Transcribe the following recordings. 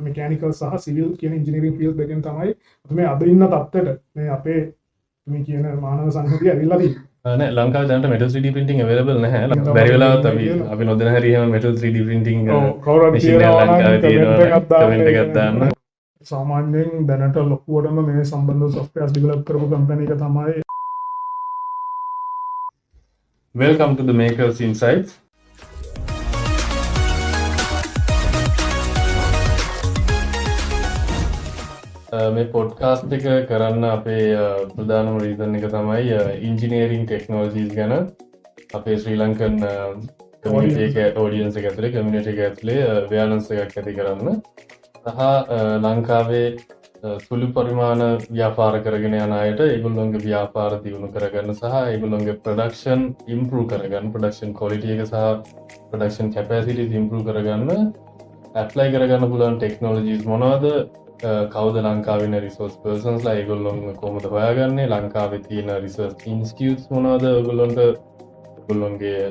Mechanical සහ civil කියන engineering field දෙකෙන් තමයි මේ අද ඉන්න තත්ත්වයට මේ අපේ මේ කියන මානව සංහතිය ඇවිල්ලා තියෙන්නේ. නෑ ලංකාවේ දැනට metal 3D printing available නැහැ. බැරි වෙලාවත් අපි නොදැන හරි එහෙම metal 3D printing machine එක ලංකාවේ තියෙනවා. කමෙන්ට් එකක් දාන්න. සාමාන්‍යයෙන් දැනට ලොකුවටම මේ සම්බන්ධ softwares develop කරපු company එක තමයි. Welcome to the Makers Insights. මේ පොඩ්කාස්ට් එක කරන්න අපේ ප්‍රධානම රීසන් එක තමයි ඉන්ජිනියරිං ටෙක්නොලොජීස් ගැන අපේ ශ්‍රී ලංකන් කමියුනිටි එක ඔඩියන්ස් එක ඇතුලේ කමියුනිටි එක ඇතුලේ අවයර්නස් එකක් ඇති කරන්න සහ ලංකාවේ සුළු පරිමාණ ව්‍යාපාර කරගෙන යන අයට ඒගොල්ලොන්ගේ ව්‍යාපාර දියුණු කරගන්න සහ ඒගොල්ලොන්ගේ ප්‍රොඩක්ෂන් ඉම්ප්‍රූව් කරගන්න ප්‍රොඩක්ෂන් ක්වොලිටි එක සහ ප්‍රොඩක්ෂන් කැපැසිටිස් ඉම්ප්‍රූව් කරගන්න ඇප්ලයි කරගන්න පුළුවන් ටෙක්නොලොජීස් මොනවද කවුද ලංකාවෙන රිසෝස් පර්සන්ස්ලා ඒගොල්ලොන් කොහොමද හොයාගන්නේ ලංකාවේ තියෙන රිසර්ච් ඉන්ස්ටිටියුට්ස් මොනවද ඒගොල්ලොන්ගේ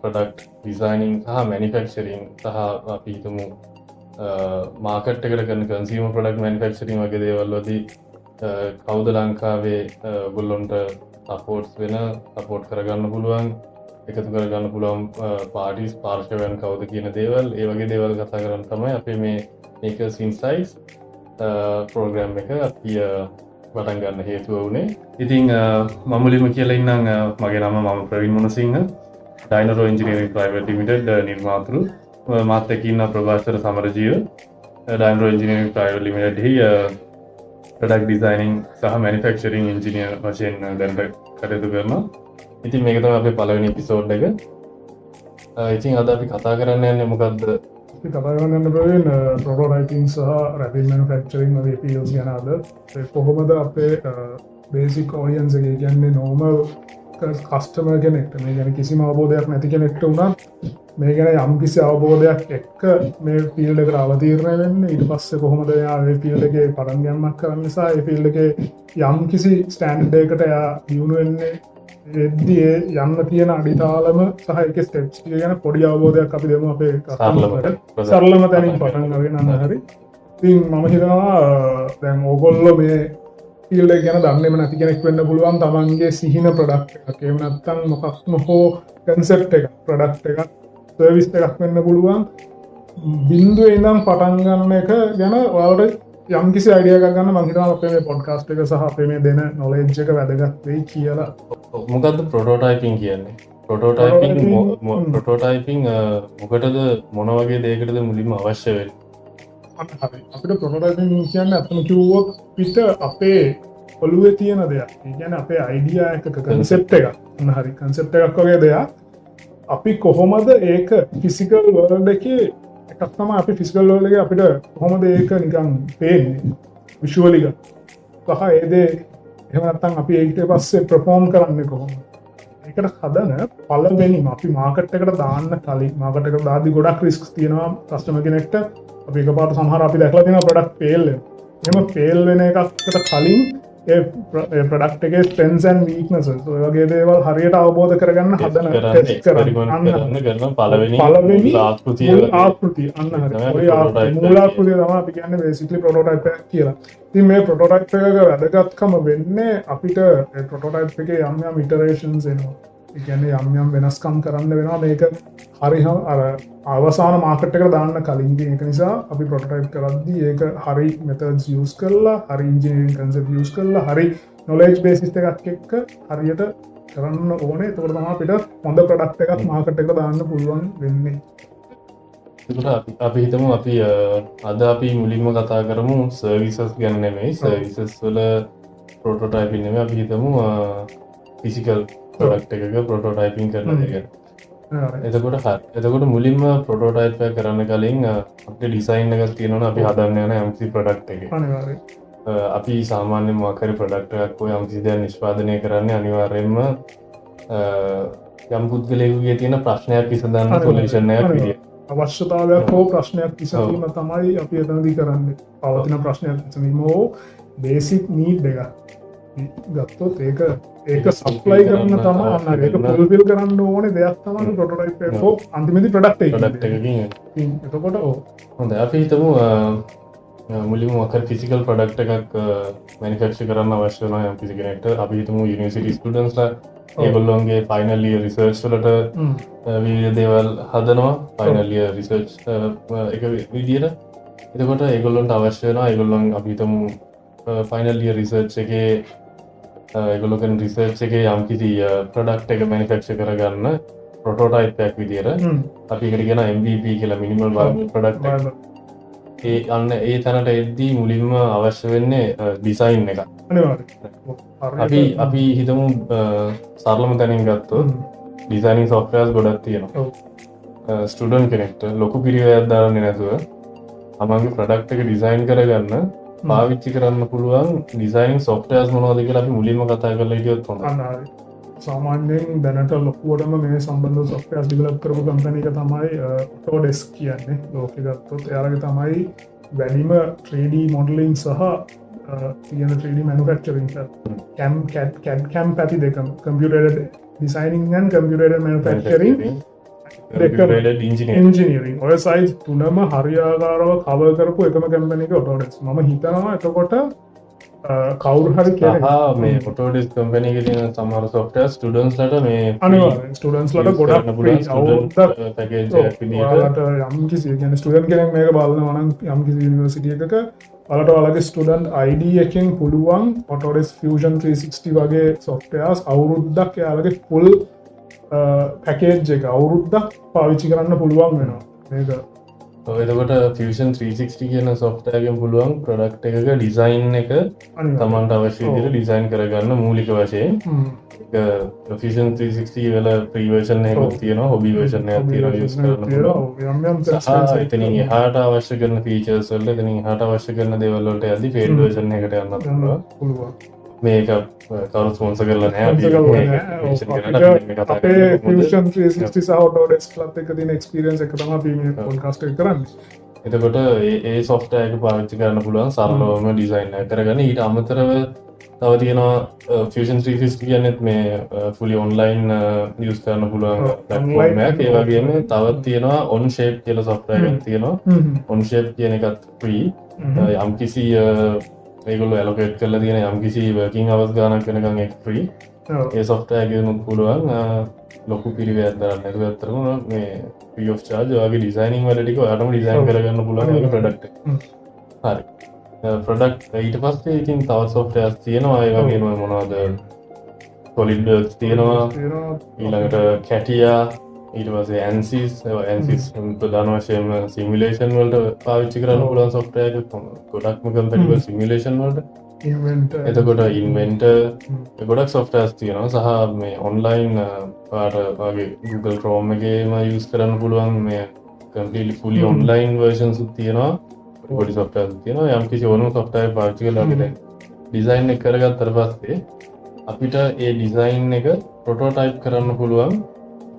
ප්‍රොඩක්ට් ඩිසයිනින් සහ මැනුෆැක්චරින් සහ අපි හිතමු මාකට් එකට කරන කන්සියුමර් ප්‍රොඩක්ට් මැනුෆැක්චරින් වගේ දේවල් වලදී කවුද ලංකාවේ ඒගොල්ලොන්ට සපෝට් කරගන්න පුළුවන් එකතු කරගන්න පුළුවන් පාටිස් පාර්ශවයන් කවුද කියන දේවල් ඒ වගේ දේවල් කතා කරන්න තමයි අපේ මේ Makers Insights ප්‍රෝග්‍රෑම් එක අපි පටන් ගන්න හේතුව වුණේ. ඉතින් මම මුලින්ම කියලා ඉන්නම් මගේ නම Praveen Monasinghe Dynaro Engineering Private Limited නිර්මාතෘ මාත් එක්ක ඉන්න ප්‍රභාස්වර සමරජීව Dynaro Engineering Private Limited හි product designing සහ manufacturing engineer වශයෙන් දැන් කටයුතු කරනවා. ඉතින් මේක තමයි අපේ පළවෙනි එපිසෝඩ් එක. ඉතින් අද අපි කතා කරන්න යන්නේ මොකද්ද? අපි කතා කරන්න යන ප්‍රවීන් prototyping සහ rapid manufacturing වගේ fields ගැන අද කොහොමද අපේ basic audience එක කියන්නේ normal customer කෙනෙක්ට මේ ගැන කිසිම අවබෝධයක් නැති කෙනෙක්ට උනත් මේ ගැන යම්කිසි අවබෝධයක් එක්ක මේ ෆීල්ඩ් එකට අවතීර්ණය වෙන්න ඊට පස්සේ කොහොමද එයා මේ ෆීල්ඩ් එකේ පටන් ගැනීමක් කරන්න නිසා ඒ ෆීල්ඩ් එකේ යම්කිසි ස්ටෑන්ඩඩ් එකකට එයා දියුණු වෙන්නේ එද්දී යන්න තියෙන අඩිතාලම සහ ඒකේ ස්ටෙප්ස් ටික ගැන පොඩි අවබෝධයක් අපි දෙමු අපේ කස්ටමර්ට සරලම තැනින් පටන් අරගෙන යන්න හරි. ඉතින් මම හිතනවා දැන් ඕගොල්ලෝ මේ ෆීල්ඩ් එක ගැන දන්නේම නැති කෙනෙක් වෙන්න පුළුවන් තමන්ගේ සිහින ප්‍රොඩක්ට් එකක් එහෙම නැත්නම් මොකක්ම හෝ කන්සෙප්ට් එකක් ප්‍රොඩක්ට් එකක් සර්විස් එකක් වෙන්න පුළුවන් බිඳුවේ ඉඳන් පටන් ගන්න එක ගැන ඔයාලට යම්කිසි අයිඩියා එකක් ගන්න මම හිතනවා අපේ මේ පොඩ්කාස්ට් එක සහ අපේ මේ දෙන නොලෙජ් එක වැදගත් වෙයි කියලා. මොකද්ද ප්‍රොටෝටයිපින් කියන්නේ? ප්‍රොටෝටයිපින් මොකටද මොන වගේ දෙයකටද මුලින්ම අවශ්‍ය වෙන්නේ? අපිට ප්‍රොටෝටයිපින් කියන්නේ අතන කිව්වොත් පිට අපේ ඔළුවේ තියෙන දෙයක්. ඒ කියන්නේ අපේ අයිඩියා එකක කන්සෙප්ට් එකක්. හරි කන්සෙප්ට් එකක් වගේ දෙයක්. අපි කොහොමද ඒක ෆිසිකල් වර්ල්ඩ් එකේ එකක් තමයි අපි ෆිසිකල් වර්ල්ඩ් එකේ අපිට කොහොමද ඒක නිකන් පේන්නේ විෂුවලි ගන්න. සහ ඒ දේ එහෙම නැත්නම් අපි ඒකට පස්සේ perform කරන්නේ කොහොමද? ඒකට හදන පළවෙනිම අපි මාකට් එකට දාන්න කලින් මාකට් එකට දාද්දි ගොඩක් රිස්ක්ස් තියෙනවා කස්ටමර් කෙනෙක්ට. අපි එකපාරට සමහර අපි දැකලා තියෙනවා ප්‍රොඩක්ට් ෆේල් වෙනවා. එහෙම ෆේල් වෙන එකකට කලින් ඒ ප්‍රොඩක්ට් එකේ ස්ට්‍රෙන්ත්ස් ඇන්ඩ් වීක්නසස් ඔය වගේ දේවල් හරියට අවබෝධ කරගන්න හදන ටෙස්ට් කරන්න පළවෙනි ආකෘතිය අන්න හරි. ඔය මූලාකෘතිය තමයි අපි කියන්නේ බේසිකලි ප්‍රොටෝටයිප් එකක් කියලා. ඉතින් මේ ප්‍රොටෝටයිප් එකක වැදගත්කම වෙන්නේ අපිට ඒ ප්‍රොටෝටයිප් එකේ යම් යම් ඉටරේෂන්ස් එනවා. ඒ කියන්නේ යම් වෙනස්කම් කරන්න වෙනවා මේක හරියම අර අවසාන මාකට් එකට දාන්න කලින්. ඒක නිසා අපි ප්‍රොටෝටයිප් කරද්දී ඒක හරි මෙතඩ්ස් යූස් කරලා හරි ඉන්ජිනියරින් කන්සෙප්ට් යූස් කරලා හරි නොලෙජ් බේසිස් එකක් එක්ක හරියට කරන්න ඕනේ. එතකොට තමයි අපිට හොඳ ප්‍රොඩක්ට් එකක් මාකට් එකට දාන්න පුළුවන් වෙන්නේ. ඒකට අපි හිතමු අපි අද අපි මුලින්ම කතා කරමු සර්විසස් ගැන නෙමෙයි. සර්විසස් වල ප්‍රොටෝටයිපින් නෙමෙයි අපි හිතමු ෆිසිකල් ප්‍රොඩක්ට් එකක ප්‍රොටෝටයිපින් කරන එක. එතකොට මුලින්ම ප්‍රොටෝටයිප් එක කරන්න කලින් අපේ ඩිසයින් එකක් තියෙනවනේ අපි හදන්න යන යම්කිසි ප්‍රොඩක්ට් එකේ. අනිවාර්යයෙන්. අපි සාමාන්‍යයෙන් මොකක් හරි ප්‍රොඩක්ට් එකක් හෝ යම්කිසි දෙයක් නිෂ්පාදනය කරන්නේ අනිවාර්යයෙන්ම යම් පුද්ගලයෙකුගේ තියෙන ප්‍රශ්නයක් විසඳන්න සොලියුෂන් එකක් විදියට. අවශ්‍යතාවයක් හෝ ප්‍රශ්නයක් විසඳීම තමයි අපි එතනදී කරන්නේ. පවතින ප්‍රශ්නයක් විසඳීම හෝ බේසික් නීඩ් එකක්. ගත්තොත් ඒක සප්ලයි කරන්න තම අන්න ඒක පුල්පිල් කරන්න ඕනේ දෙයක් තමයි ප්‍රොටෝටයිප් හෝ අන්තිමේදී ප්‍රොඩක්ට් එක. එතකොට හොඳ අපි හිතමු මුලින්ම මොකක් ෆිසිකල් ප්‍රොඩක්ට් එකක් මැනුෆැක්චර් කරන්න අවශ්‍ය වෙනවා යම් කිසි කෙනෙක්ට. අපි හිතමු යුනිවර්සිටි ස්ටුඩන්ට්ස්ලා ඒගොල්ලෝගේ ෆයිනල් ඉයර් රිසර්ච් වලට විවිධ දේවල් හදනවා ෆයිනල් ඉයර් රිසර්ච් එක විදියට. එතකොට ඒගොල්ලොන්ට අවශ්‍ය වෙනවා ඒගොල්ලොන් අපි හිතමු ෆයිනල් ඉයර් රිසර්ච් එකේ ඒගොල්ලෝ කරන රිසර්ච් එකේ යම් කිසි ප්‍රොඩක්ට් එක මැනුෆැක්චර් කරගන්න ප්‍රොටෝටයිප් එකක් විදියට අපි එකට කියන MVP කියලා මිනිමල් වයබල් ප්‍රොඩක්ට් එක. ඒ අන්න ඒ තැනට එද්දී මුලින්ම අවශ්‍ය වෙන්නේ ඩිසයින් එක. අපි හිතමු සරලම තැනින් ගත්තොත් ඩිසයිනින් සොෆ්ට්වෙයාර්ස් ගොඩක් තියෙනවා. ස්ටුඩන්ට් කෙනෙක්ට ලොකු පිරිවැයක් දාන්නේ නැතුව තමන්ගේ ප්‍රොඩක්ට් එක ඩිසයින් කරගන්න පාවිච්චි කරන්න පුළුවන් ඩිසයිනින් සොෆ්ට්වෙයාර්ස් මොනවද කියලා අපි මුලින්ම කතා කරලා හිටියොත් හොඳයි. සාමාන්‍යයෙන් දැනට ලොකුවටම මේ සම්බන්ධ සොෆ්ට්වෙයාර්ස් ඩෙවලොප් කරපු කම්පැනි එක තමයි Autodesk කියන්නේ. ලෝකෙ ගත්තොත් එයාලගේ තමයි වැඩිම 3D මොඩලින් සහ තියෙන 3D manufacturing CAM පැති දෙකම computer designing and computer manufacturing engineering ඔය සයිස් තුනම හරියාකාරව කවර් කරපු එකම කම්පැනි එක Autodesk. මම හිතනවා එතකොට කවුරු හරි මේ Autodesk කම්පැනි එකේ තියෙන සමහර software students ලට මේ අනිවාර්යෙන් students ලට ගොඩක් free package එකක් විදියට ඔයාලට යම් කිසි කියන්නේ student කෙනෙක් මේක බලනවා නම් යම් කිසි යුනිවර්සිටි එකක ඔයාලට ඔයාලගේ student ID එකෙන් පුළුවන් Autodesk Fusion 360 වගේ softwares අවුරුද්දක් එයාලගේ full පැකේජ් එක අවුරුද්දක් පාවිච්චි කරන්න පුළුවන් වෙනවා මේක. එතකොට Fusion 360 කියන software එකෙන් පුළුවන් product එකක design එක තමන්ට අවශ්‍ය විදිහට design කරගන්න මූලික වශයෙන්. ඒක Fusion 360 වල free version එකක් තියෙනවා, hobby version එකක් තියෙනවා use කරන්න පුළුවන්. එතනින් එහාට අවශ්‍ය කරන features වලට එතනින් එහාට අවශ්‍ය කරන දේවල් වලට යද්දි paid version එකට යන්නත් පුළුවන්. මේක කවුරු ස්පොන්සර් කරලා නැහැ. අපේ Fusion 360 සහ Autodesk ලත් එක්ක තියෙන experience එක තමයි අපි මේ podcast එක කරන්නේ. එතකොට ඒ software එක පාවිච්චි කරන්න පුළුවන් සරලවම design එක කරගන්න. ඊට අමතරව තව තියෙනවා Fusion 360 කියන්නේ මේ fully online use කරන්න පුළුවන් platform එකක්. ඒ වගේම තවත් තියෙනවා OnShape කියලා software එකක් තියෙනවා. OnShape කියන එකත් free. යම්කිසි ඒගොල්ලෝ allocate කරලා තියෙන යම්කිසි working hours ගානක් වෙනකන් ඒක free. ඒ software එකෙනුත් පුළුවන් ලොකු පිරිවැයක් දාන්න නැතුව අතරම මේ free of charge ඔයාගේ designing වල ටික ඔයාලම design කරගන්න පුළුවන් ඒක product එක. හරි. product ඊට පස්සේ ඉතින් තව softwares තියෙනවා ඒ වගේම මොනවද SolidWorks තියෙනවා ඊළඟට CATIA ඊට පස්සේ ANSYS ප්‍රධාන වශයෙන්ම සිමියුලේෂන් වලට පාවිච්චි කරන්න පුළුවන් software එකක් ගොඩක්ම compatible සිමියුලේෂන් වලට. එතකොට Inventor ගොඩක් softwares තියෙනවා සහ මේ online ඔයාගේ Google Chrome එකේම use කරන්න පුළුවන් මේ completely fully online versions උත් තියෙනවා. පොඩි softwares තියෙනවා. යම් කිසි ඕනම software පාවිච්චි කරලා අපි දැන් design එක කරගත්තට පස්සේ අපිට ඒ design එක prototype කරන්න පුළුවන්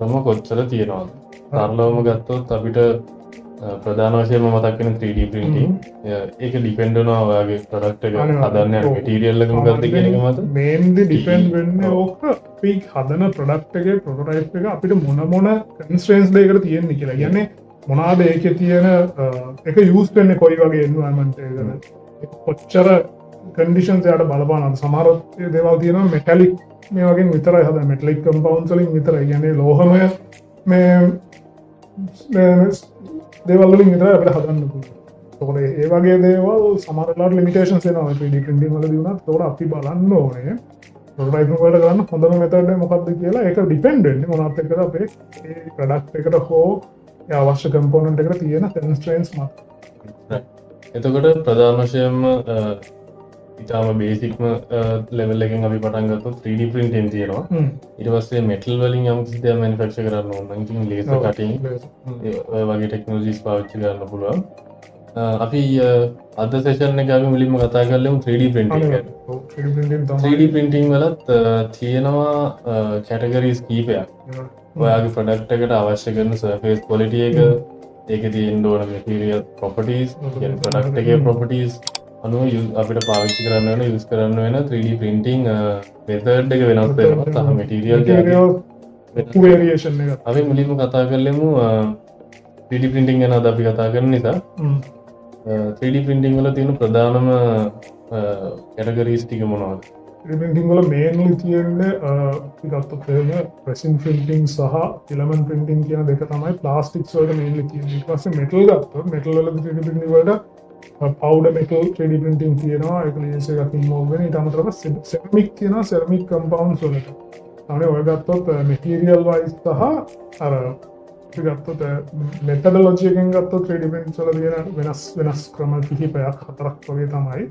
ක්‍රම කොච්චර තියෙනවද? සරලවම ගත්තොත් අපිට ප්‍රධාන වශයෙන්ම මතක් වෙන 3D printing. ඒක depend වෙනවා ඔයාගේ product එක හදන්න යන material එක මොකක්ද කියන එක මත. mainly depend වෙන්නේ ඕක අපි හදන product එකේ prototype එක අපිට මොන constraints දෙයකට තියෙන්නේ කියලා. කියන්නේ මොනවාද ඒකේ තියෙන එක use වෙන්නේ කොයි වගේ environment එකකද? කොච්චර conditions එයාට බලපානවද? සමහර දේවල් තියෙනවා metallic මේ වගේ විතරයි හදන්නේ. metallic compounds වලින් විතරයි. කියන්නේ ලෝහමය මේ දේවල් වලින් විතරයි අපිට හදන්න පුළුවන්. ඒකෝට ඒ වගේ දේවල් සමහර වෙලාවට limitations එනවා 3D printing වලදී වුණත්. ඒකෝට අපි බලන්න ඕනේ prototyping වලට කරන්න හොඳම method එක මොකක්ද කියලා. ඒක depend වෙන්නේ මොනවත් එක්කද අපේ ඒ product එකට හෝ අවශ්‍ය component එකට තියෙන constraints මත. එතකොට ප්‍රධාන වශයෙන්ම ඉතාම බේසික්ම ලෙවල් එකෙන් අපි පටන් ගත්තොත් 3D printing තියෙනවා. ඊට පස්සේ metal වලින් යම් කිසි දෙයක් manufacture කරන්න ඕන නම් ඉතින් laser cutting ඔය වගේ technologies පාවිච්චි කරන්න පුළුවන්. අපි අද session එකේ අපි මුලින්ම කතා කරලමු 3D printing ගැන. 3D printing වලත් තියෙනවා categories කීපයක්. ඔයාගේ product එකට අවශ්‍ය කරන surface quality එක, ඒකේ තියෙන්න ඕන material properties, කියන්නේ product එකේ properties, අනුව අපිට පාවිච්චි කරන්න වෙන යුස් කරන්න වෙන 3D printing මෙතඩ් එක වෙනස් වෙනවා සහ මටීරියල් වේරියේෂන් එක අපි මුලින්ම කතා කරලෙමු 3D printing ගැන අද අපි කතා කරන නිසා 3D printing වල තියෙන ප්‍රධානම කැටගරීස් ටික මොනවද? පින්ටිං වල මේන්ලි තියෙන්නේ ගත්ත පේන ප්‍රසින් පින්ටිං සහ ෆිලමන්ට් පින්ටිං කියන දෙක තමයි ප්ලාස්ටික්ස් වලට මේන්ලි තියෙන්නේ. ඊට පස්සේ මෙටල් ගත්තොත් මෙටල් වල 3D printing වලට පවුඩර් මෙටල් 3D printing තියෙනවා. ඒක ලේසර් එකක් ඉන්වෝල්ව් වෙන. ඊට අමතරව සෙරමික් තියෙනවා. සෙරමික් කම්පවුන්ඩ්ස් වලට. අනේ ඔය ගත්තොත් මැටීරියල් වයිස් සහ අර ගත්තොත් මෙතඩොලොජි එකෙන් ගත්තොත් 3D printing වල තියෙන වෙනස් ක්‍රම කිහිපයක් හතරක් වගේ තමයි.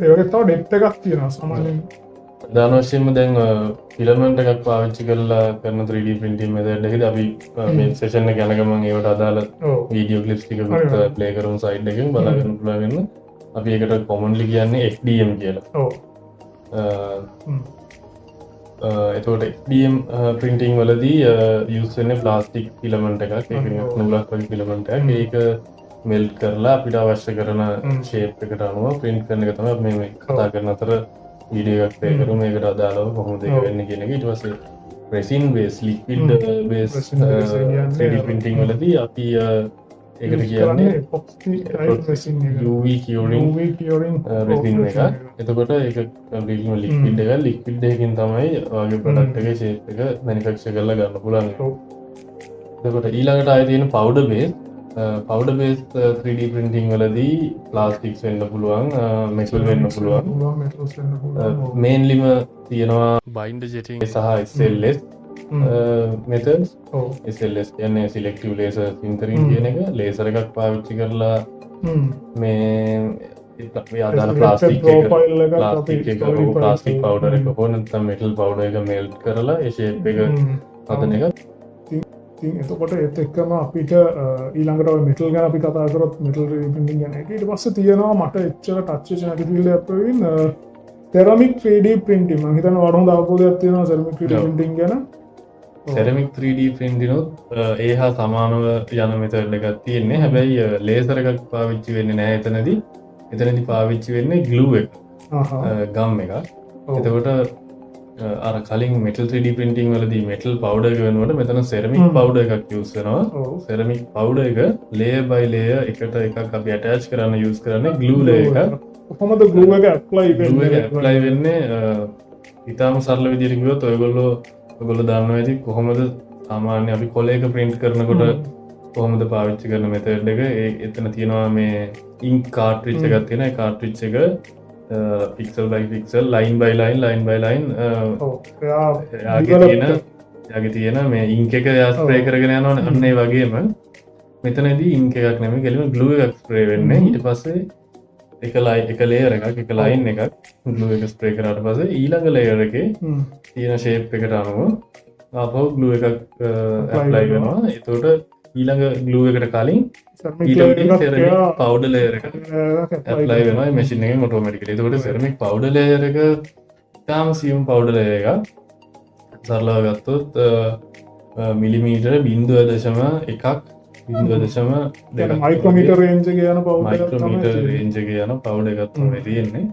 ඒ වගේ තව ඩෙප්ත් එකක් තියෙනවා. සාමාන්‍යයෙන් ප්‍රධාන වශයෙන්ම දැන් ෆිලමන්ට් එකක් පාවිච්චි කරලා කරන 3D printing method එකේදී අපි මේ සෙෂන් එක යන ගමන් ඒවට අදාළ වීඩියෝ ක්ලිප්ස් ටිකකුත් ප්ලේ කරමු සයිඩ් එකෙන් බලාගන්න පුළුවන් වෙන. අපි ඒකට කොමන්ලි කියන්නේ FDM කියලා. ඔව්. එතකොට FDM printing වලදී යූස් වෙන්නේ ප්ලාස්ටික් ෆිලමන්ට් එකක්. ඒක නූලක් වගේ ෆිලමන්ට් එකක්. ඒක මෙල්ට් කරලා අපිට අවශ්‍ය කරන ෂේප් එකට අනුව print කරන එක තමයි අපි මේ කතා කරන අතර වීඩියෝ එකක් ප්ලේ කරමු. මේකට අදාළව කොහොමද ඒක වෙන්නේ කියන එක. ඊට පස්සේ resin based liquid based 3D printing වලදී අපි ඒකට කියන්නේ epoxy type resin එක. UV curing resin එක. එතකොට ඒක completely liquid එක. liquid එකකින් තමයි ඔයගේ product එකේ shape එක manufacture කරලා ගන්න පුළුවන්. එතකොට ඊළඟට ආයෙ තියෙන powder based 3D printing වලදී plastics වෙන්න පුළුවන්, metal වෙන්න පුළුවන්. mainlyම තියෙනවා binder jetting සහ SLS methods. SLS කියන්නේ selective laser sintering කියන එක. laser එකක් පාවිච්චි කරලා මේ අදාළ plastic powder එක හෝ නැත්නම් metal powder එක melt කරලා ඒ shape එක හදන එක. එතකොට ඒත් එක්කම අපිට ඊළඟට මෙටල් ගැන අපි කතා කරොත් මෙටල් printing ගැන ඊට පස්සේ තියෙනවා මට එච්චර ටච් වෙච්ච නැති ෆීල්ඩ් එකක් වෙමින් ceramic 3D printing. මම හිතනවා වඩා හොඳ අවබෝධයක් තියෙනවා ceramic 3D printing ගැන. ceramic 3D printing උත් ඒ හා සමානව යන මෙතඩ් එකක් තියෙන්නේ. හැබැයි ලේසර් එකක් පාවිච්චි වෙන්නේ නැහැ එතනදී. එතනදී පාවිච්චි වෙන්නේ glue එක. ගම් එකක්. එතකොට අර කලින් මෙටල් 3D printing වලදී මෙටල් පවුඩර් එක වෙනකොට මෙතන සෙරමික් පවුඩර් එකක් යූස් වෙනවා. සෙරමික් පවුඩර් එක layer by layer එකට එකක් අපි attach කරන්න යූස් කරන්නේ glue layer එක. කොහොමද glue එක apply වෙන්නේ? ඉතාලම සරල විදිහට කිව්වොත් ඔයගොල්ලෝ දන්නවා ඇති කොහොමද සාමාන්‍ය අපි කොලයක print කරනකොට කොහොමද පාවිච්චි කරන method එක. එතන තියෙනවා මේ ink cartridge එකක් තියෙනවා. ඒ cartridge එක pixel by pixel line by line යාගේ තියෙන මේ ඉංක එක ස්ප්‍රේ කරගෙන යනවා. අන්න ඒ වගේම මෙතනදී ඉංක එකක් නෙමෙයි කෙලිම glue එකක් ස්ප්‍රේ වෙන්නේ. ඊට පස්සේ එක layer එකක් එක line එකක් glue එක ස්ප්‍රේ කරාට පස්සේ ඊළඟ layer එකේ තියෙන shape එකට අනුව ආපහු glue එකක් apply වෙනවා. එතකොට ඊළඟ glue එකට කලින් පවුඩර් ලේයර් එක ඇප්ලයි වෙනවා මැෂින් එකෙන් ඔටෝමැටිකලි. එතකොට සෙරමික් පවුඩර් ලේයර් එක තාම සියුම් පවුඩර් ලේයර් එකක්. සරලව ගත්තොත් මිලිමීටර 0.1 මයික්‍රෝමීටර් රේන්ජ් එකේ යන පවුඩර් එකක් තමයි තියෙන්නේ.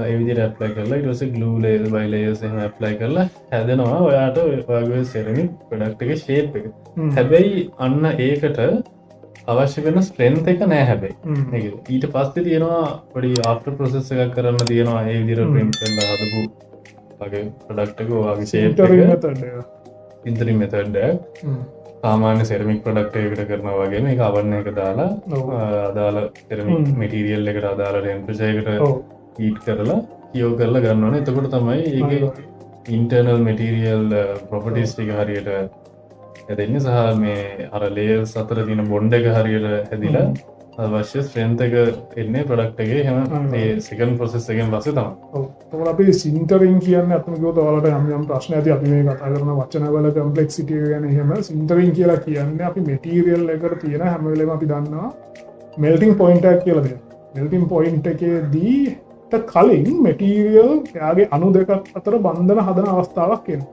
ඒ විදිහට ඇප්ලයි කරලා ඊට පස්සේ glue layer by layers එහෙම ඇප්ලයි කරලා හැදෙනවා ඔයාට ඔයගේ සෙරමික් ප්‍රොඩක්ට් එකේ shape එක. හැබැයි අන්න ඒකට අවශ්‍ය වෙන ස්ට්‍රෙන්ත් එක නෑ. හැබැයි ඊට පස්සේ තියෙනවා පොඩි ආෆ්ටර් ප්‍රොසෙස් එකක් කරන්න තියෙනවා. ඒ විදිහට print කරලා හදපු වගේ ප්‍රොඩක්ට් එක ඔයාගේ shape එක sintering method එක සාමාන්‍ය සෙරමික් ප්‍රොඩක්ට් එකකට කරනවා වගේ මේක oven එක දාලා අදාළ සෙරමික් මැටීරියල් එකට අදාළ ටෙම්පරේචර් එකට හීට් කරලා කියෝ කරලා ගන්න ඕනේ. එතකොට තමයි ඒකේ ඉන්ටර්නල් මැටීරියල් ප්‍රොපර්ටිස් ටික හරියට හැදෙන්නේ සහ මේ අර ලේයර්ස් අතර තියෙන බොන්ඩ් එක හරියට හැදිලා අවශ්‍ය ස්ට්‍රෙන්ත් එක එන්නේ ප්‍රොඩක්ට් එකේ. එහෙම මේ සෙකන්ඩ් ප්‍රොසෙස් එකෙන් පස්සේ තමයි. ඔව්. ඒකෝල අපි සින්ටරින් කියන්නේ අතන කිව්වොත් ඔයාලට යම් ප්‍රශ්න ඇති. අපි මේ කතා කරන වචනවල කම්ප්ලෙක්සිටි එක ගැන. එහෙම සින්ටරින් කියලා කියන්නේ අපි මැටීරියල් එකට තියෙන හැම වෙලේම අපි දන්නවා මෙල්ටිං පොයින්ට් එකක් කියලා දෙනවා. මෙල්ටිං පොයින්ට් එකේදී කලින් මැටීරියල් එයාගේ අණු දෙකක් අතර බන්ධන හදන අවස්ථාවක් එනවා.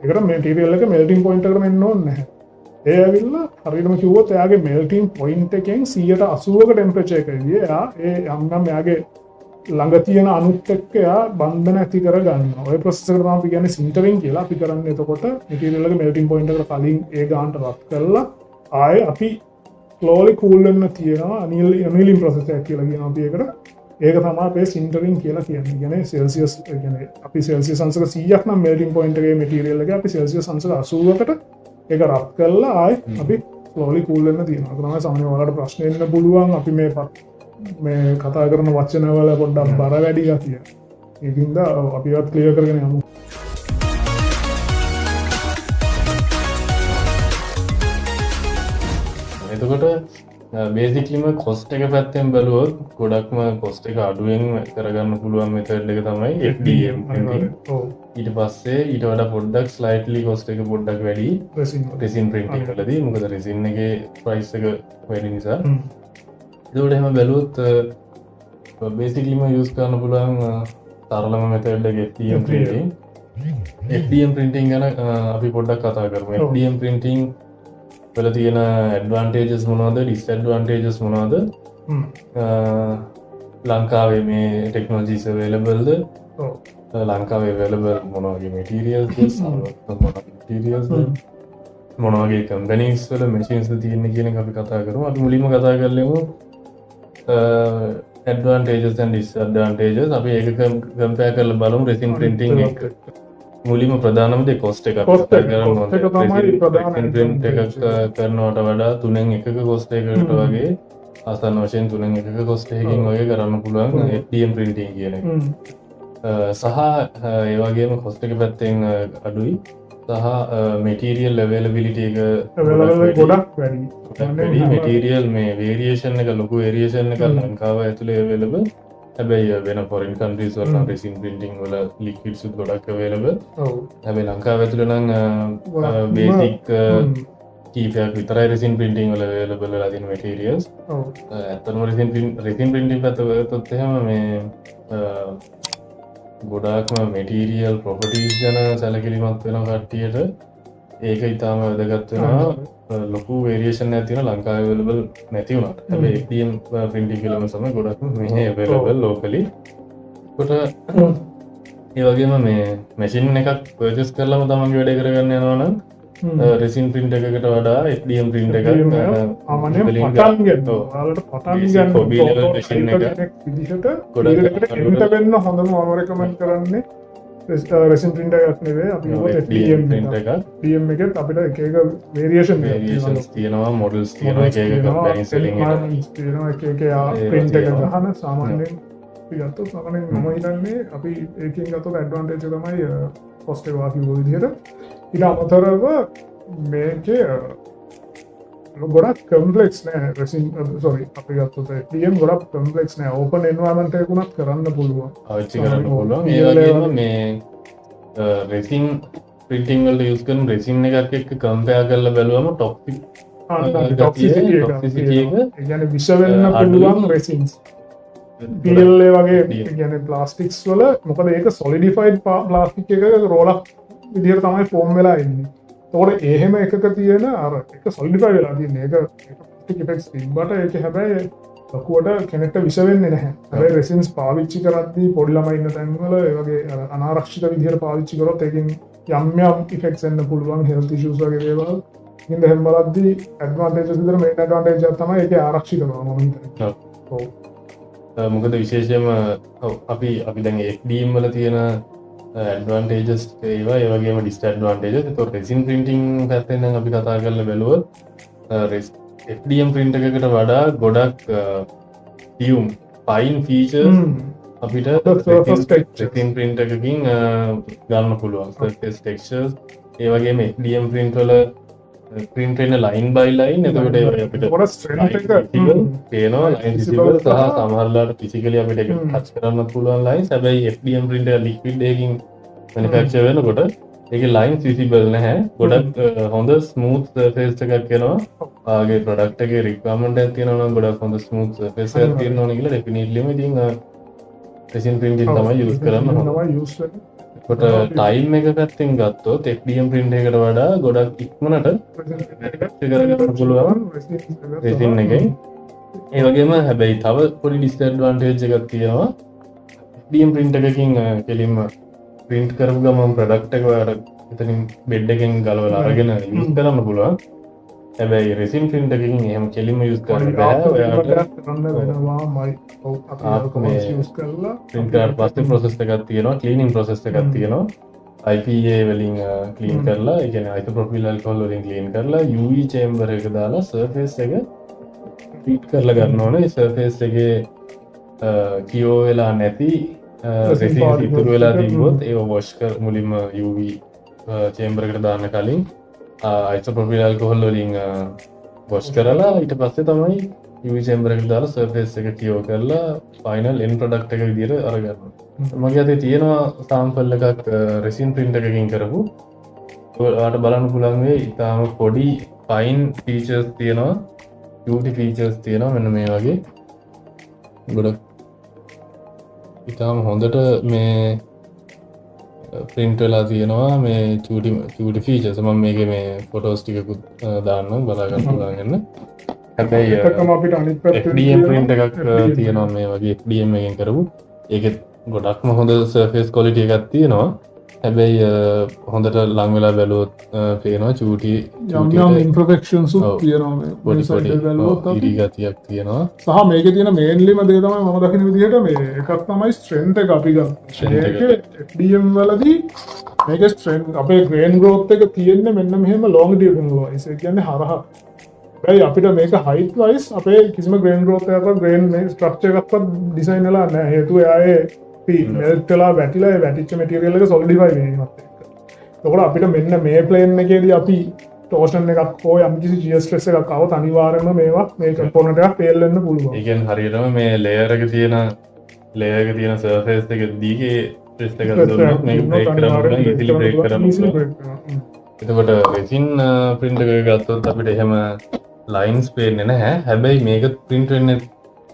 ඒකට මැටීරියල් එක මෙල්ටිං පොයින්ට් එකට එන්න ඕනේ නැහැ. ඒ ඇවිල්ලා හරියටම කිව්වොත් එයාගේ මෙල්ටිං පොයින්ට් එකෙන් 180ක ටෙම්පරේචර් එකකදී එයා ඒ යම් එයාගේ ළඟ තියෙන අනුත් එක්ක එයා බන්ධන ඇති කරගන්න. ඔය ප්‍රොසෙස් එකට තමයි අපි කියන්නේ සින්ටරින් කියලා. අපි කරන්නේ එතකොට මැටීරියල් එක මෙල්ටිං පොයින්ට් එකට කලින් ඒ ගානට රත් කරලා ආයේ අපි ස්ලෝලි කූල් වෙන්න තියෙනවා අනීලින් ප්‍රොසෙස් එකක් කියලා කියනවා අපි ඒකට. ඒක තමයි අපේ සින්ටරින් කියලා කියන්නේ. කියන්නේ සෙල්සියස් කියන්නේ අපි සෙල්සියස් අංශක 100ක් නම් මෙල්ටිං පොයින්ට් එකේ මැටීරියල් එක අපි සෙල්සියස් අංශක 80කට ඒක රත් කරලා ආයේ අපි ස්ලෝලි කූල් වෙන්න තියෙනවා. ඒක තමයි සාමාන්‍යයෙන් ඔයාලට ප්‍රශ්න එන්න පුළුවන් අපි මේ කතා කරන වචනවල පොඩ්ඩක් බර වැඩි ගතිය. ඒකින්ද අපිවත් ක්ලියර් කරගෙන යමු. එතකොට බේසිකලිම කොස්ට් එක පැත්තෙන් බැලුවොත් ගොඩක්ම කොස්ට් එක අඩුවෙන් කරගන්න පුළුවන් මෙතඩ් එක තමයි FDM printing. ඊට පස්සේ ඊට වඩා පොඩ්ඩක් ස්ලයිට්ලි කොස්ට් එක පොඩ්ඩක් වැඩි රෙසින් printing වලදී. මොකද රෙසින් එකේ ප්‍රයිස් එක වැඩි නිසා. ඒකට එහෙම බැලුවොත් බේසිකලිම යූස් කරන්න පුළුවන් තරලම මෙතඩ් එක FDM printing. FDM printing ගැන අපි පොඩ්ඩක් කතා කරමු. FDM printing වල තියෙන ඇඩ්වාන්ටේජස් මොනවද, ඩිස්ඇඩ්වාන්ටේජස් මොනවද? ලංකාවේ මේ ටෙක්නොලොජිස් අවේලබල්ද? ලංකාවේ අවේලබල් මොන වගේ මැටීරියල්ස්ද? මොන වගේ කම්පැනිස් වල මැෂින්ස්ද තියෙන්නේ කියන එක අපි කතා කරමු. අපි මුලින්ම කතා කරලෙමු ඇඩ්වාන්ටේජස් and disadvantages. අපි ඒක කම්පෙයාර් කරලා බලමු රෙසින් printing එක. මුලින්ම ප්‍රධානම දේ කොස්ට් එක. කොස්ට් එක තමයි ප්‍රධාන print එකක් කරනවට වඩා 3න් 1ක කොස්ට් එකකට වගේ ආසන්න වශයෙන් 3න් 1ක කොස්ට් එකකින් වගේ කරන්න පුළුවන් FDM printing කියන එක. සහ ඒ වගේම කොස්ට් එක පැත්තෙන් අඩුයි. සහ මැටීරියල් අවේලබිලිටි එක ගොඩක් වැඩි. මැටීරියල් මේ වේරියේෂන් එක ලොකු වේරියේෂන් එකක් ලංකාව ඇතුලේ අවේලබල්. හැබැයි වෙන ෆොරින් කන්ට්‍රීස් වල නම් රෙසින් printing වල ලික්විඩ්ස් ගොඩක් අවේලබල්. හැබැයි ලංකාව ඇතුලේ නම් බේසික් කීපයක් විතරයි රෙසින් printing වල අවේලබල් වෙලා තියෙන මැටීරියල්ස්. ඇත්තටම රෙසින් printing පැත්ත ගත්තොත් එහෙම මේ ගොඩාක්ම මැටීරියල් ප්‍රොපර්ටිස් ගැන සැලකිලිමත් වෙන කට්ටියට ඒක ඉතාම වැදගත් වෙනවා. ලොකු වේරියේෂන් එකක් තියෙනවා ලංකාවේ අවේලබල් නැති වුණාට. හැබැයි FDM printing වලම තමයි ගොඩක්ම මෙහි අවේලබල් ලෝකලි. කොට ඒ වගේම මේ මැෂින් එකක් පර්චේස් කරලාම තමන්ගේ වැඩේ කරගන්න යනවා නම් රෙසින් print එකකට වඩා FDM print එකක් පටන් ගන්න හොබි ලෙවල් මැෂින් එක විදිහට ගොඩකට එන්ට වෙන්න හොඳම මම රෙකමන්ඩ් කරන්නේ රෙසින් print එකක් නෙවෙයි අපි FDM print එකක්. FDM එකෙත් අපිට එක එක variations තියෙනවා, models තියෙනවා, එක එක company selling තියෙනවා, එක එක print එක ගහන සාමාන්‍යයෙන් අපි ගත්තොත් සාමාන්‍යයෙන් මම හිතන්නේ අපි ඒකෙන් ගත්තොත් ඇඩ්වාන්ටේජ් එක තමයි cost එක වාසිය විදිහට. ඊට අමතරව මේකේ ගොඩක් කම්පලෙක්ස් නෑ රෙසින් අපි ගත්තොත් FDM ගොඩක් කම්පලෙක්ස් නෑ. ඕපන් එන්වයරන්මන්ට් එකකුණත් කරන්න පුළුවන්. පාවිච්චි කරන්න පුළුවන්. ඒ වගේම මේ රෙසින් printing වලට use කරන රෙසින් එකක් එක්ක කම්පෙයාර් කරලා බැලුවම toxicity එක කියන්නේ විෂ වෙන්න පුළුවන් රෙසින්ස්. PLA වගේ කියන්නේ ප්ලාස්ටික්ස් වල මොකද ඒක solidified ප්ලාස්ටික් එකක රෝලක් විදිහට තමයි ෆෝම් වෙලා ඉන්නේ. ඒතකොට එහෙම එකක තියෙන අර එක සොලිඩිෆයි වෙලා තියෙන එක ප්ලාස්ටික් ඉෆෙක්ට්ස් තිබ්බට ඒක හැබැයි ලකුවට කෙනෙක්ට විෂ වෙන්නේ නැහැ. හැබැයි රෙසින්ස් පාවිච්චි කරද්දී පොඩි ළමයි ඉන්න තැන්වල ඒ වගේ අනාරක්ෂිත විදිහට පාවිච්චි කරොත් ඒකෙන් යම් ඉෆෙක්ට්ස් එන්න පුළුවන් හෙල්ත් ඉෂුස් වගේ දේවල්. ඉතින් එහෙම බලද්දී ඇඩ්වාන්ටේජස් විතර මේන් ඇඩ්වාන්ටේජ් එක තමයි ඒක ආරක්ෂිත කරනවා මම හිතන්නේ. ඔව්. මොකද විශේෂයෙන්ම අපි දැන් FDM වල තියෙන ඇඩ්වාන්ටේජස් ඒවා ඒ වගේම ඩිස්ඇඩ්වාන්ටේජස්. ඒතකොට රෙසින් printing පැත්තෙන් නම් අපි කතා කරලා බැලුවොත් FDM print එකකට වඩා ගොඩක් fine features අපිට රෙසින් print එකකින් ගන්න පුළුවන්. surface textures ඒ වගේම FDM print වල print වෙන line by line. එතකොට ඒ වගේ අපිට පේනවා line visible සහ සමහරවිට physically අපිට ඒක touch කරන්න පුළුවන් lines. හැබැයි FDM print එක liquid එකකින් manufacture වෙනකොට ඒකේ lines visible නැහැ. ගොඩක් හොඳ smooth surface එකක් එනවා. ආගේ product එකේ requirement එකක් තියෙනවා නම් ගොඩක් හොඳ smooth surface එකක් තියෙන්න ඕනේ කියලා definitely ඉතින් resin printing තමයි use කරන්න ඕනේ. කොට ටයිම් එක පැත්තෙන් ගත්තොත් FDM print එකකට වඩා ගොඩක් ඉක්මනට කරගන්න පුළුවන් රෙසින් එකෙන්. ඒ වගේම හැබැයි තව පොඩි ඩිස්ඇඩ්වාන්ටේජ් එකක් තියෙනවා. FDM print එකකින් කෙලින්ම print කරපු ගමන් product එක ඔයාලට එතනින් bed එකෙන් ගලවලා අරගෙන use කරන්න පුළුවන්. හැබැයි resin print එකකින් එහෙම කෙලින්ම use කරන්න බෑ. ඔයාලට කරන්න වෙනවාමයි. ඔව් අපි use කරලා print කරාට පස්සේ process එකක් තියෙනවා, cleaning process එකක් තියෙනවා. IPA වලින් clean කරලා, ඒ කියන්නේ isopropyl alcohol වලින් clean කරලා UV chamber එක දාලා surface එක treat කරලා ගන්න ඕනේ. ඒ surface එකේ කියෝ වෙලා නැති resin ඉතුරු වෙලා තිබ්බොත් ඒව wash කර මුලින්ම UV chamber එකට දාන්න කලින් isopropyl alcohol වලින් wash කරලා ඊට පස්සේ තමයි UV chamber එකට දාලා surface එක කියෝ කරලා final end product එක විදිහට අරගන්න. මගේ අතේ තියෙනවා sample එකක් resin print එකකින් කරපු. ඔයාලට බලන්න පුළුවන් වෙයි ඉතාලම පොඩි fine features තියෙනවා, beauty features තියෙනවා මෙන්න මේ වගේ. ගොඩක් ඉතාලම හොඳට මේ print වෙලා තියෙනවා මේ cutie features. මම මේකේ මේ photos ටිකකුත් දාන්නම් බලා ගන්න පුළුවන් වෙන. හැබැයි එකම අපිට අනිත් පැත්තේ FDM print එකක් තියෙනවා මේ වගේ FDM එකෙන් කරපු. ඒකෙත් ගොඩක්ම හොඳ surface quality එකක් තියෙනවා. හැබැයි හොඳට ලං වෙලා බැලුවොත් පේනවා චූටි යම් imperfections තියෙනවා මේ side එක බැලුවොත් ඉරි ගතියක් තියෙනවා. සහ මේකේ තියෙන mainlyම දේ තමයි මම දකින විදිහට මේ එකක් තමයි strength එක අපි ගන්න. මේකේ FDM වලදී මේකේ strength අපේ grain growth එක තියෙන්නේ මෙන්න මෙහෙම longitudinal wise. ඒ කියන්නේ හරහා. හැබැයි අපිට මේක height wise අපේ කිසිම grain growth එකක් grain structure එකක්වත් design වෙලා නැහැ. හේතුව එයාගේ melt වෙලා වැටිලා ඒ වැටිච්ච material එක solidify වෙනවත් එක්ක. එතකොට අපිට මෙන්න මේ plane එකේදී අපි torsion එකක් හෝ යම්කිසි shear stress එකක් આવොත් අනිවාර්යයෙන්ම මේවා මේ component එකක් fail වෙන්න පුළුවන්. ඒ කියන්නේ හරියටම මේ layer එක තියෙන surface එක දිගේ stress එක දුන්නොත් මේක break කරන්න පුළුවන්, easily break කරන්න පුළුවන්. එතකොට resin print එකක ගත්තොත් අපිට එහෙම lines පේන්නේ නැහැ. හැබැයි මේක print වෙන්නේ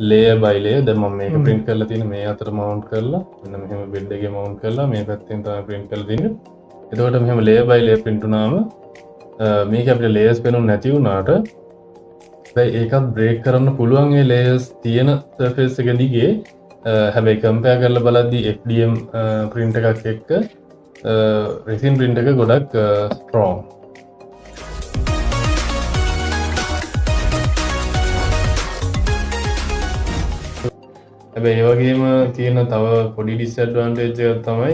layer by layer. දැන් මම මේක print කරලා තියෙන මේ අතර mount කරලා මෙන්න මෙහෙම bed එකේ mount කරලා මේ පැත්තෙන් තමයි print කරලා තියෙන්නේ. එතකොට මෙහෙම layer by layer print වුණාම මේක අපිට layers පේනුනේ නැති වුණාට හැබැයි ඒකත් break කරන්න පුළුවන් ඒ layers තියෙන surface එක දිගේ. හැබැයි compare කරලා බලද්දී FDM print එකක් එක්ක resin print එක ගොඩක් strong. හැබැයි ඒ වගේම තියෙන තව පොඩි disadvantage එකක් තමයි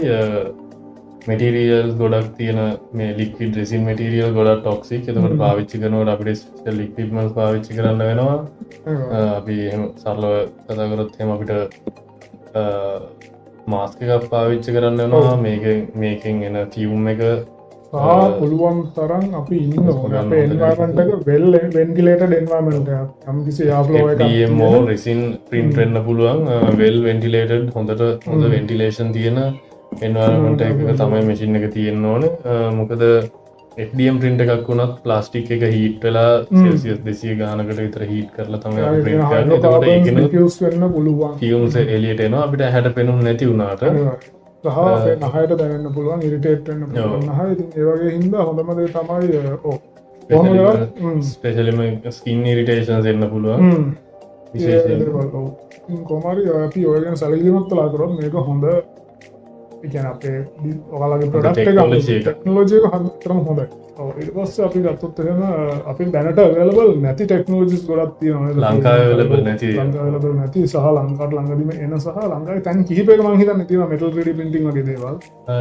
materials ගොඩක් තියෙන මේ liquid resin material ගොඩක් toxic. එතකොට පාවිච්චි කරනකොට අපිට special equipments පාවිච්චි කරන්න වෙනවා. අපි එහෙම සරලව කතා කරොත් එහෙම අපිට mask එකක් පාවිච්චි කරන්න වෙනවා. මේකෙන් එන fume එක පුළුවන් තරම් අපි ඉන්න ඕනේ. අපේ environment එක well ventilated environment එකක්. යම්කිසි airflow එකක් FDMO resin print වෙන්න පුළුවන් well ventilated හොඳ ventilation තියෙන environment එකක තමයි machine එක තියෙන්න ඕනේ. මොකද FDM print එකක් වුණත් plastic එක heat වෙලා Celsius 200 ගානකට විතර heat කරලා තමයි අපි print කරන්නේ. එතකොට ඒකෙන diffuse වෙන්න පුළුවන්. fumes එළියට එනවා අපිට ඇහැට පෙනුනේ නැති වුණාට. සහ නහයට දැනෙන්න පුළුවන්, ඉරිටේට් වෙන්න පුළුවන් නහය. ඉතින් ඒ වගේ හින්දා හොඳම දේ තමයි ස්පෙෂලිම ස්කින් ඉරිටේෂන්ස් එන්න පුළුවන්. විශේෂයෙන් කොහොම හරි අපි ඔය ගැන සැලකිලිමත් කළා කරොත් මේක හොඳ ඒ කියන්නේ අපේ ඔයාලගේ ප්‍රොඩක්ට් එක ටෙක්නොලොජි එක හරියටම හොඳයි. ඊට පස්සේ අපි ගත්තොත් එහෙම අපි දැනට available නැති ටෙක්නොලොජිස් ගොඩක් තියෙනවා. ලංකාවේ available නැති සහ ලංකාවට ළඟදීම එන සහ ලංකාවේ තැන් කිහිපයක මම හිතන්නේ තියෙනවා metal 3D printing වගේ දේවල්.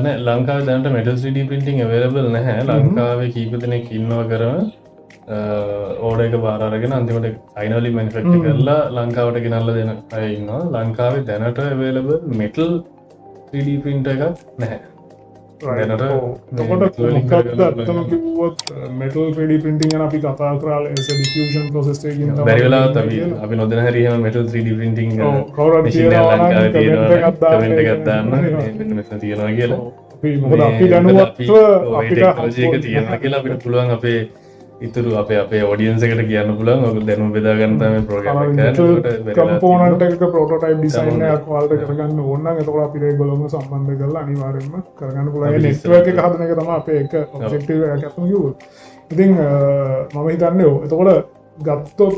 නෑ ලංකාවේ දැනට metal 3D printing available නැහැ. ලංකාවේ කීප දෙනෙක් ඉන්නවා කරන ඕඩර් එක බාර අරගෙන අන්තිමට China වලින් manufacture කරලා ලංකාවට ගෙනල්ලා දෙන අය ඉන්නවා. ලංකාවේ දැනට available metal 3D printer එකක් නැහැ. එතකොට ඇත්තම කිව්වොත් metal 3D printing ගැන අපි කතා කරලා diffusion process එකකින් තමයි බැරි වෙලාවත් අපි නොදැන හැරි එහෙම metal 3D printing කවුරුත් ලංකාවේ තියෙනවා කමෙන්ට් එකක් දාන්න මෙන්න මෙතන තියෙනවා කියලා. මොකද අපි දැනුවත්ව අපිට ටෙක්නොලොජි එක තියෙනවා කියලා අපිට පුළුවන් අපේ ඉතුරු අපේ ඔඩියන්ස් එකට කියන්න පුළුවන්. ඔක දැනුම බෙදා ගන්න තමයි ප්‍රෝග්‍රෑම් එක කරන්නේ. කම්පොනන්ට් එකක ප්‍රොටෝටයිප් ඩිසයින් එකක් ඔයාලට කරගන්න ඕන නම් එතකොට අපිට ඒගොල්ලොම සම්බන්ධ කරලා අනිවාර්යයෙන්ම කරගන්න පුළුවන්. ඒ නෙට්වර්ක් එක හදන එක තමයි අපේ එක ඔබ්ජෙක්ටිව් එකක් අතම කිව්වොත්. ඉතින් මම හිතන්නේ එතකොට ගත්තොත්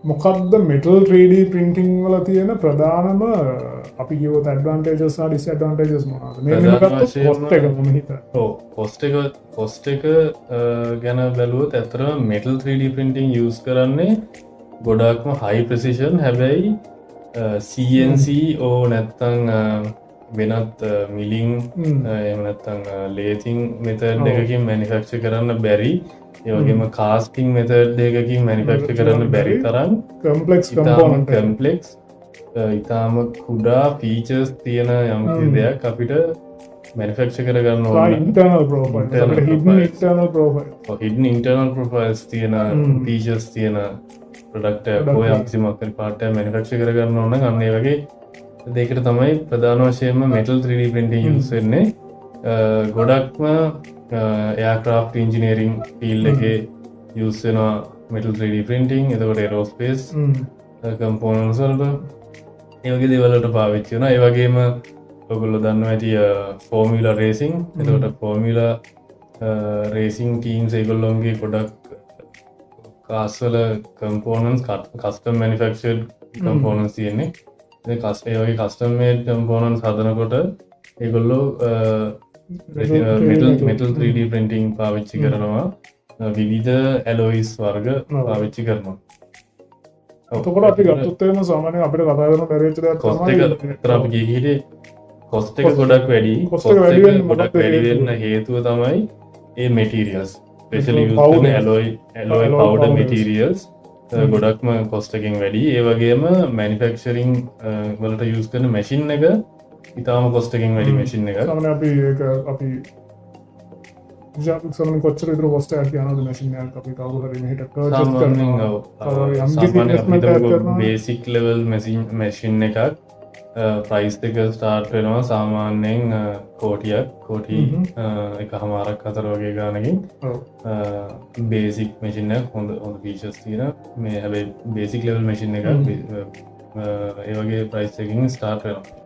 මොකක්ද මෙටල් 3D පින්ටිං වල තියෙන ප්‍රධානම අපි කිව්වොත් ඇඩ්වාන්ටේජස් සහ ඩිස්ඇඩ්වාන්ටේජස් මොනවද? මේ කොස්ට් එක මම හිතන්නේ. කොස්ට් එක ගැන බැලුවොත් ඇත්තටම මෙටල් 3D printing use කරන්නේ ගොඩක්ම high precision හැබැයි CNC ඕ නැත්තං වෙනත් මිලිං එහෙම නැත්තං ලේතිං මෙතඩ් එකකින් මැනිෆැක්චර් කරන්න බැරි ඒවගේම කාස්ටිං මෙතඩ් එකකින් මැනිෆැක්චර් කරන්න බැරි තරම් කම්පලෙක්ස් ඉතාම කුඩා ෆීචර්ස් තියෙන යම්කිසි දෙයක් අපිට මැනිෆැක්චර් කරගන්න හිඩන් ඉන්ටර්නල් ප්‍රොෆයිල්ස් තියෙන ෆීචර්ස් තියෙන ප්‍රඩක්ට ඔය යම්කිසිමක් පාට මැනිෆැක්චර් කරගන්න ඕන ගන්න ඒ වගේ දෙකට තමයි ප්‍රධාන වශයෙන්ම මෙටල් 3D printing යුස් වෙන්නේ ගොඩක්ම එයාක්‍රාෆ්ට් ඉන්ජිනීරිං ෆීල්ඩ් එකේ යුස් වෙනවා මෙටල් 3D printing එතකොට ඒරෝස්පේස් කම්පෝනන්ට්ස් වලට ඒ වගේ දේවල් වලට පාවිච්චි වෙනවා ඒ වගේම ඔයගොල්ලෝ දන්නවා ඇති ෆෝමියුලා රේසිං එතකොට ෆෝමියුලා රේසිං ටීම්ස් ඒගොල්ලොන්ගේ ගොඩක් කාස් වල කම්පෝනන්ට්ස් කස්ටම් මැනුෆැක්චර්ඩ් කම්පෝනන්ට්ස් තියෙන්නේ ඒ වගේ කස්ටම් මේඩ් කම්පෝනන්ට්ස් හදනකොට ඒගොල්ලෝ මෙටල් 3D printing පාවිච්චි කරනවා විවිධ ඇලොයිස් වර්ග පාවිච්චි කරනවා එතකොට අපි ගත්තොත් එහෙම සාමාන්‍යයෙන් අපිට කතා කරන බැරිච්ච දෙයක් තමයි කොස්ට් එක ගොඩක් වැඩි ගොඩක් වැඩි වෙන්න හේතුව තමයි ඒ මෙටීරියල්ස් ස්පෙෂලි යූස් කරන ඇලොයි පවුඩර් මෙටීරියල්ස් ගොඩක්ම කොස්ට් එකෙන් වැඩි ඒ වගේම මැනුෆැක්චරින් වලට යූස් කරන මැෂින් එක ඉතාම කොස්ට් එකෙන් වැඩි මැෂින් එක අපි සම කොච්චර විතර කොස්ට් එකක් යනවද මැෂින් එකක් අපි කවුරු හරි මෙහෙට පර්චේස් කරනවා බේසික් ලෙවල් මැෂින් එකක් ප්‍රයිස් එක ස්ටාර්ට් වෙනවා සාමාන්‍යයෙන් කෝටි එක හමාරක් අතර වගේ ගානකින් බේසික් මැෂින් එක හොඳ ෆීචර්ස් තියෙන මේ හැබැයි බේසික් ලෙවල් මැෂින් එකක් ඒ වගේ ප්‍රයිස් එකකින් ස්ටාර්ට් වෙනවා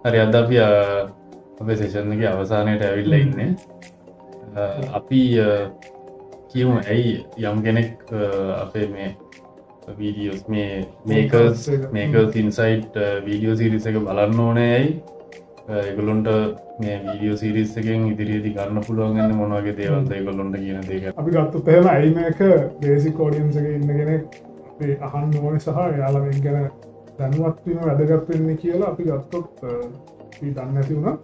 හරි අද අපි අපේ සෙෂන් එකේ අවසානයට ඇවිල්ලා ඉන්නේ අපි කියමු ඇයි යම් කෙනෙක් අපේ මේ වීඩියෝස් මේ මේකර්ස් ඉන්සයිට් වීඩියෝ සීරීස් එක බලන්න ඕනේ ඇයි ඒගොල්ලොන්ට මේ වීඩියෝ සීරීස් එකෙන් ඉදිරියේදී ගන්න පුළුවන් ගන්න මොන වගේ දේවල්ද ඒගොල්ලොන්ට කියන දේ ගැන අපි ගත්තොත් එහෙම ඇයි මේක බේසික් ඔඩියන්ස් එකේ ඉන්න කෙනෙක් අපි අහන්න ඕනේ සහ එයාලා මේක ගැන දැනුවත් වෙන වැදගත් වෙන්නේ කියලා අපි ගත්තොත් අපි දන්නේ නැති වුණා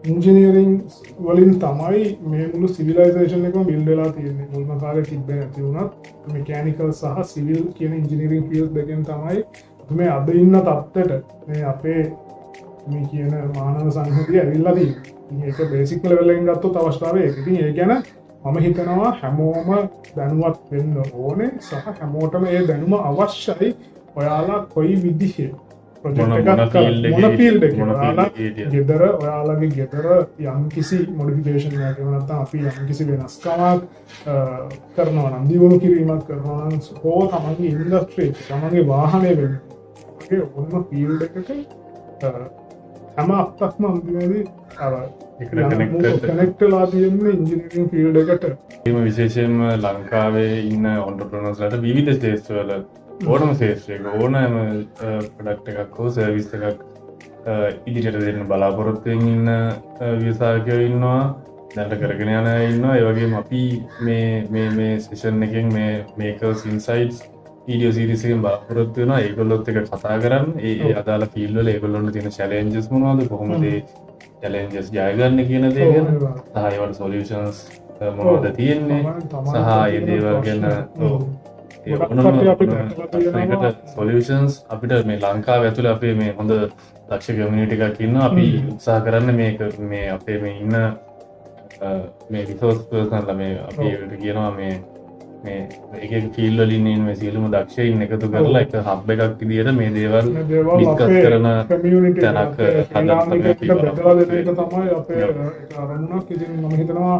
ඉන්ජිනියරිං වලින් තමයි මේ මුළු සිවිලයිසේෂන් එකම බිල්ඩ් වෙලා තියෙන්නේ මුල්ම කාලේ තිබ්බේ නැති වුණත් මෙකැනිකල් සහ සිවිල් කියන ඉන්ජිනියරිං ෆීල්ඩ් දෙකෙන් තමයි මේ අද ඉන්න තත්ත්වයට මේ අපේ මේ කියන මානව සංහතිය ඇවිල්ලා තියෙන්නේ ඒක බේසික් ලෙවල් එකෙන් ගත්තොත් අවස්ථාවේ ඒක ඉතින් ඒ ගැන මම හිතනවා හැමෝම දැනුවත් වෙන්න ඕනේ සහ හැමෝටම ඒ දැනුම අවශ්‍යයි ඔයාලා කොයි විදිහේ ප්‍රොජෙක්ට් එකක් මොන ෆීල්ඩ් එකේ ඔයාලා ගෙදර ඔයාලගේ ගෙදර යම් කිසි මොඩිෆිකේෂන් එකක් එහෙම නැත්නම් අපි යම් කිසි වෙනස්කමක් කරනවා නම් දියුණු කිරීමක් කරනවා නම් හෝ තමන්ගේ ඉන්ඩස්ට්‍රි තමන්ගේ වාහනේ වෙන ඔගේ ඔන්න ෆීල්ඩ් එකක හැම අත්තක්ම අන්තිමේදී අර කනෙක්ටලා තියෙන්නේ ඉන්ජිනියරිං ෆීල්ඩ් එකට ඒම විශේෂයෙන්ම ලංකාවේ ඉන්න ඔන්ටර්ප්‍රනර්ස්ලාට විවිධ ක්ෂේත්‍රවල ඕනම ක්ෂේත්‍රයක ඕනෑම ප්‍රොඩක්ට් එකක් හෝ සර්විස් එකක් ඉදිරියට දෙන්න බලාපොරොත්තුවෙන් ඉන්න ව්‍යවසායකයෝ ඉන්නවා දැනට කරගෙන යන අය ඉන්නවා ඒ වගේම අපි මේ සෙෂන් එකෙන් මේ මේකර්ස් ඉන්සයිට්ස් වීඩියෝ සීරීස් එකෙන් බලාපොරොත්තු වෙනවා ඒගොල්ලොත් එක්ක කතා කරන්න ඒ අදාළ ෆීල්ඩ් වල ඒගොල්ලොන්ට තියෙන චැලෙන්ජස් මොනවද කොහොමද ඒ චැලෙන්ජස් ජය ගන්න කියන දේ ගැන සහ ඒවට සොලියුෂන්ස් මොනවද තියෙන්නේ සහ ඒ දේවල් ගැන සොලියෂන්ස් අපිට මේ ලංකාව ඇතුළ අපේ මේ හොඳ දක්ෂ කමියුනිටි එකක් ඉන්න අපි උත්සාහ කරන්න මේක මේ අපේ මේ ඉන්න මේ රිසෝස් පර්සන්ලා මේ අපිට කියනවා මේ එක ෆීල්ඩ් වලින් ඉන්න මේ සියලුම දක්ෂයින් එකතු කරලා එක හබ් එකක් විදියට මේ දේවල් ඩිස්කස් කරන තැනක් හදන්න බෙදලා දෙන එක තමයි අපේ ආරම්භයක්. ඉතින් මම හිතනවා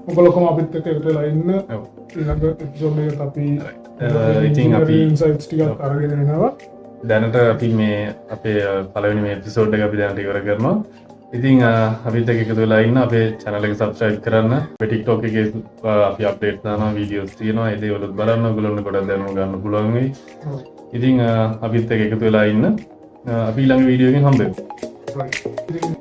ඔයගොල්ලෝම අපිත් එක්ක එකතු වෙලා ඉන්න ඊළඟ එපිසෝඩ් එකට අපි ඉතින් අපි ඉන්සයිට්ස් ටිකක් අරගෙන එනවා. දැනට අපි මේ අපේ පළවෙනි මේ එපිසෝඩ් එක අපි දැනට ඉවර කරනවා. ඉතින් අපිත් එක්ක එකතු වෙලා ඉන්න අපේ channel එක subscribe කරන්න. අපේ TikTok එකේ අපි update දානවා videos තියෙනවා. ඒ දේවලුත් බලන්න ඔයගොල්ලන්ට ගොඩක් දැනුම ගන්න පුළුවන් වෙයි. ඉතින් අපිත් එක්ක එකතු වෙලා ඉන්න. අපි ඊළඟ වීඩියෝ එකෙන් හම්බෙමු. right.